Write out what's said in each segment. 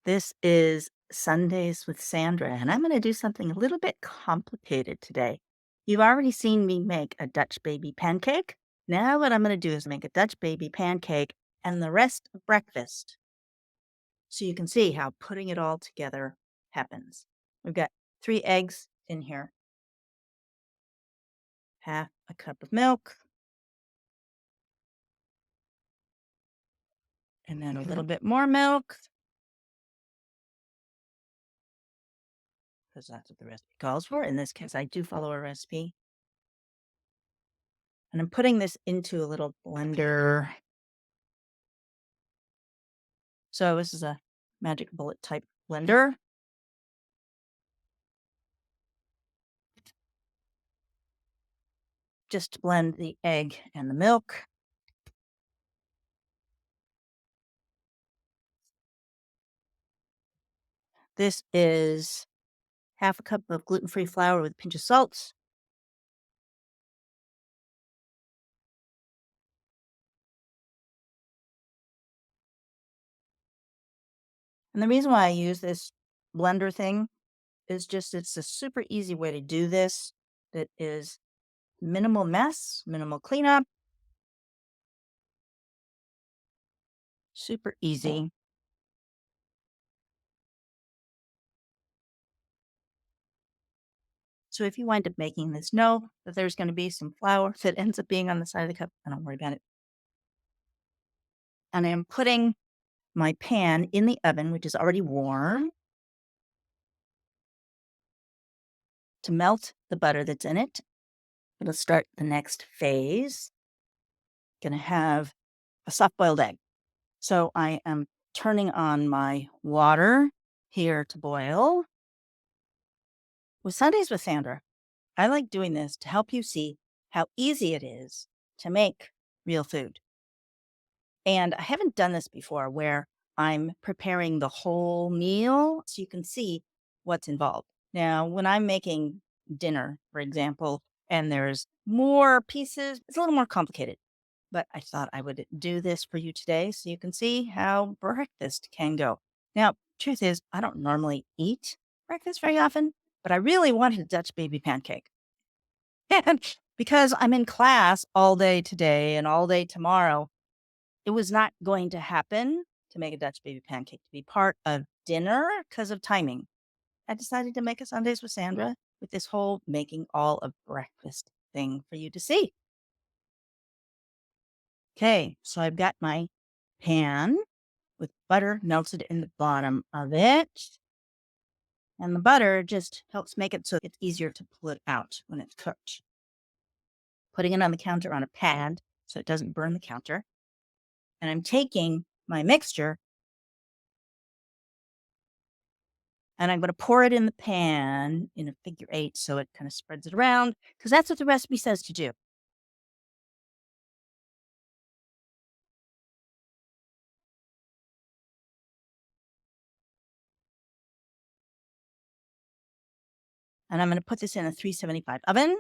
This is Sundays with Sandra, and I'm going to do something a little bit complicated today. You've already seen me make a Dutch baby pancake. Now, what I'm going to do is make a Dutch baby pancake and the rest of breakfast so you can see how putting it all together happens. We've got 3 eggs in here, half a cup of milk, and then a little bit more milk because that's what the recipe calls for. In this case, I do follow a recipe. And I'm putting this into a little blender. So this is a magic bullet type blender. Just blend the egg and the milk. This is half a cup of gluten-free flour with a pinch of salt. And the reason why I use this blender thing is just it's a super easy way to do this that is minimal mess, minimal cleanup, super easy. So if you wind up making this, know that there's going to be some flour that ends up being on the side of the cup. I don't worry about it. And I'm putting my pan in the oven, which is already warm, to melt the butter that's in it. It'll start the next phase. Gonna have a soft boiled egg. So I am turning on my water here to boil. With Sundays with Sandra, I like doing this to help you see how easy it is to make real food. And I haven't done this before where I'm preparing the whole meal so you can see what's involved. Now, when I'm making dinner, for example, and there's more pieces, it's a little more complicated. But I thought I would do this for you today so you can see how breakfast can go. Now, truth is, I don't normally eat breakfast very often, but I really wanted a Dutch baby pancake. And because I'm in class all day today and all day tomorrow, it was not going to happen to make a Dutch baby pancake to be part of dinner because of timing. I decided to make a Sundays with Sandra with this whole making all of breakfast thing for you to see. Okay, so I've got my pan with butter melted in the bottom of it. And the butter just helps make it so it's easier to pull it out when it's cooked. Putting it on the counter on a pad so it doesn't burn the counter. And I'm taking my mixture and I'm going to pour it in the pan in a figure 8 so it kind of spreads it around because that's what the recipe says to do. And I'm going to put this in a 375 oven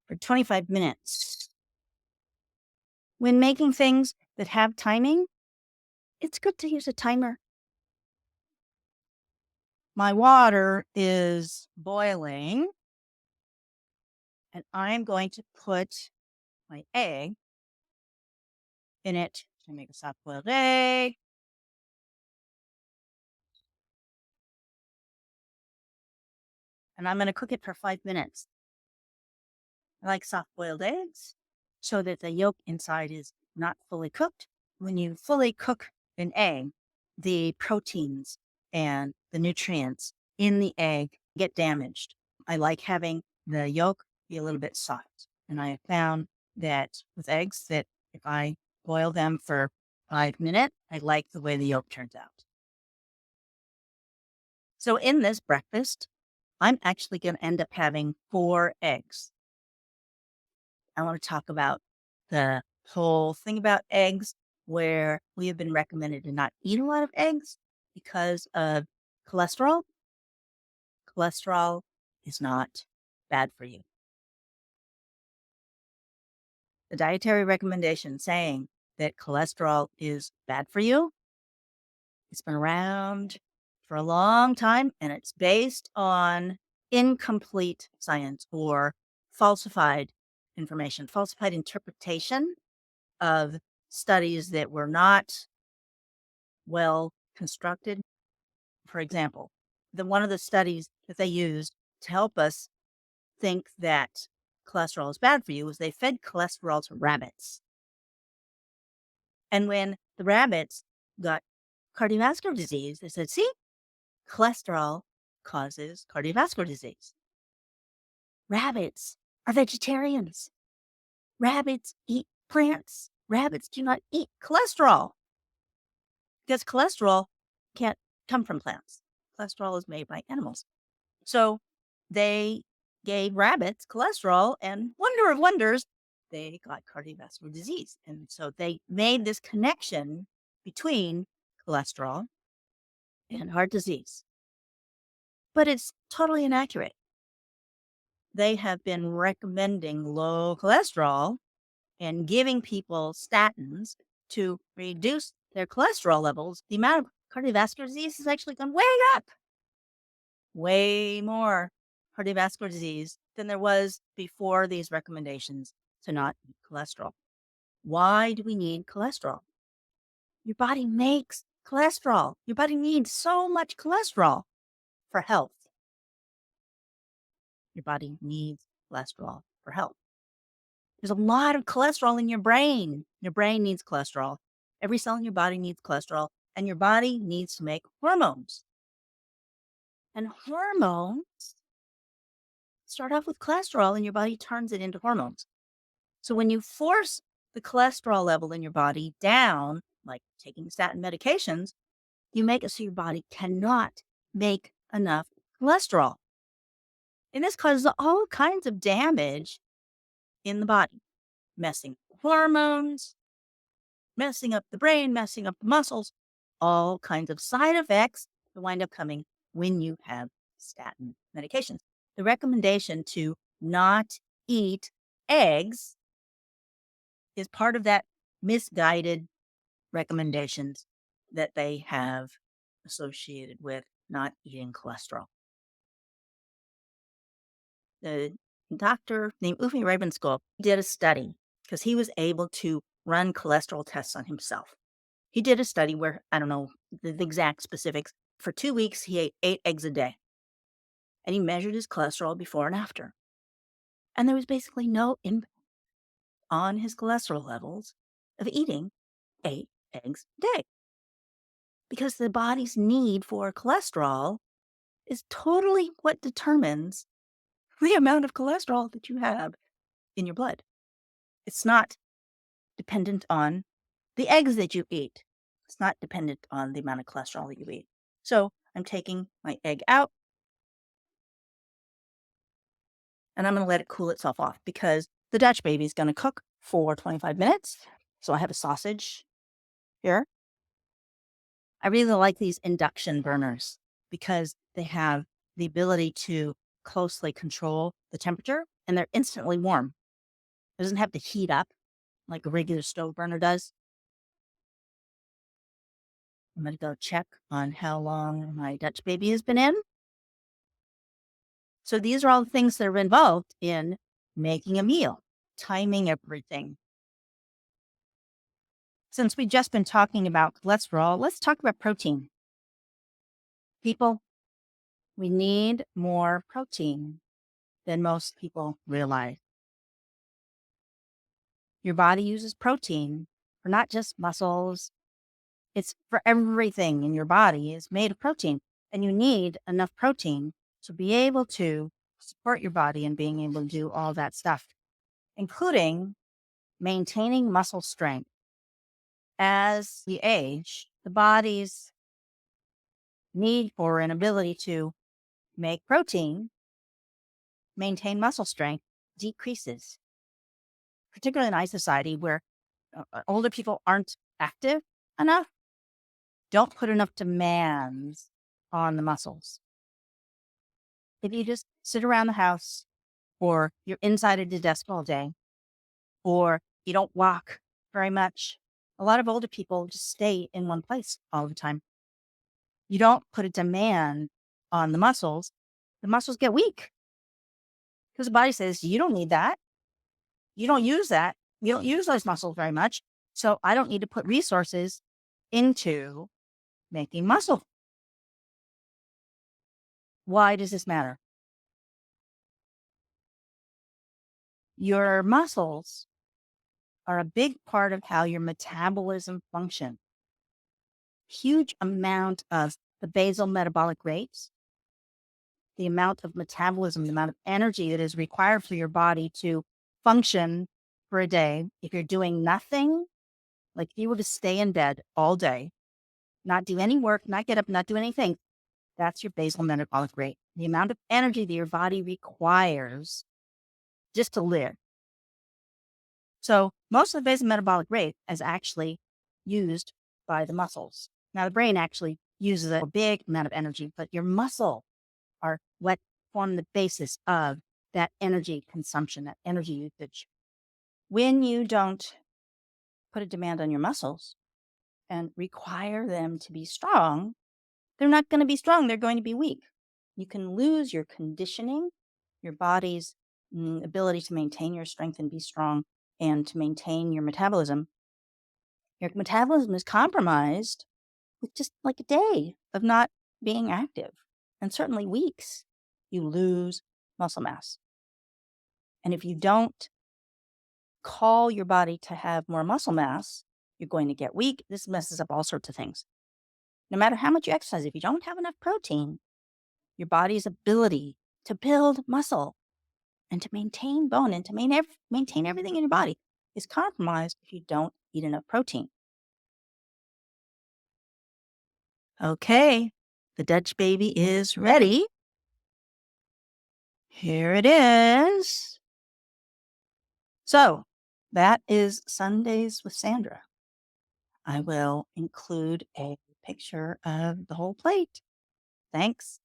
for 25 minutes. When making things that have timing, it's good to use a timer. My water is boiling, and I'm going to put my egg in it to make a soft boiled egg. And I'm going to cook it for 5 minutes. I like soft boiled eggs so that the yolk inside is not fully cooked. When you fully cook an egg, the proteins and the nutrients in the egg get damaged. I like having the yolk be a little bit soft. And I have found that with eggs that if I boil them for 5 minutes, I like the way the yolk turns out. So in this breakfast, I'm actually going to end up having 4 eggs. I want to talk about the whole thing about eggs where we have been recommended to not eat a lot of eggs because of cholesterol. Cholesterol is not bad for you. The dietary recommendation saying that cholesterol is bad for you It's been around for a long time, and it's based on incomplete science or falsified information, falsified interpretation of studies that were not well constructed. For example, one of the studies that they used to help us think that cholesterol is bad for you was they fed cholesterol to rabbits. And when the rabbits got cardiovascular disease, they said, see, cholesterol causes cardiovascular disease. Rabbits are vegetarians. Rabbits eat plants. Rabbits do not eat cholesterol because cholesterol can't come from plants. Cholesterol is made by animals. So they gave rabbits cholesterol, and wonder of wonders, they got cardiovascular disease. And so they made this connection between cholesterol and heart disease. But it's totally inaccurate. They have been recommending low cholesterol and giving people statins to reduce their cholesterol levels. The amount of cardiovascular disease has actually gone way up, way more cardiovascular disease than there was before these recommendations to not eat cholesterol. Why do we need cholesterol? Your body makes cholesterol. Your body needs so much cholesterol for health. Your body needs cholesterol for health. There's a lot of cholesterol in your brain. Your brain needs cholesterol. Every cell in your body needs cholesterol, and your body needs to make hormones. And hormones start off with cholesterol, and your body turns it into hormones. So when you force the cholesterol level in your body down, like taking statin medications, you make it so your body cannot make enough cholesterol. And this causes all kinds of damage in the body, messing with hormones, messing up the brain, messing up the muscles, all kinds of side effects that wind up coming when you have statin medications. The recommendation to not eat eggs is part of that misguided recommendations that they have associated with not eating cholesterol. The doctor named Uwe Ravenskull did a study because he was able to run cholesterol tests on himself. He did a study where, I don't know the exact specifics, for 2 weeks, he ate 8 eggs a day. And he measured his cholesterol before and after. And there was basically no impact on his cholesterol levels of eating 8 eggs a day. Because the body's need for cholesterol is totally what determines the amount of cholesterol that you have in your blood. It's not dependent on the eggs that you eat. It's not dependent on the amount of cholesterol that you eat. So I'm taking my egg out and I'm going to let it cool itself off because the Dutch baby is going to cook for 25 minutes. So I have a sausage here. I really like these induction burners because they have the ability to closely control the temperature and they're instantly warm. It doesn't have to heat up like a regular stove burner does. I'm going to go check on how long my Dutch baby has been in. So these are all the things that are involved in making a meal, timing everything. Since we've just been talking about cholesterol, let's talk about protein. People, we need more protein than most people realize. Your body uses protein for not just muscles, it's for everything in your body is made of protein. And you need enough protein to be able to support your body and being able to do all that stuff, including maintaining muscle strength. As we age, the body's need for an ability to make protein, maintain muscle strength decreases, particularly in our society where older people aren't active enough, don't put enough demands on the muscles. If you just sit around the house or you're inside at a desk all day or you don't walk very much, a lot of older people just stay in one place all the time. You don't put a demand on the muscles get weak because the body says, you don't need that. You don't use that. You don't use those muscles very much. So I don't need to put resources into making muscle. Why does this matter? Your muscles are a big part of how your metabolism functions. Huge amount of the basal metabolic rates, the amount of metabolism, the amount of energy that is required for your body to function for a day. If you're doing nothing, like if you were to stay in bed all day, not do any work, not get up, not do anything, that's your basal metabolic rate. The amount of energy that your body requires just to live. So most of the basal metabolic rate is actually used by the muscles. Now the brain actually uses a big amount of energy, but your muscle are what form the basis of that energy consumption, that energy usage. When you don't put a demand on your muscles and require them to be strong, they're not going to be strong. They're going to be weak. You can lose your conditioning, your body's ability to maintain your strength and be strong and to maintain your metabolism. Your metabolism is compromised with just like a day of not being active, and certainly weeks. You lose muscle mass. And if you don't call your body to have more muscle mass, you're going to get weak. This messes up all sorts of things. No matter how much you exercise, if you don't have enough protein, your body's ability to build muscle and to maintain bone and to maintain everything in your body is compromised if you don't eat enough protein. Okay, the Dutch baby is ready. Here it is. So that is Sundays with Sandra. I will include a picture of the whole plate. Thanks.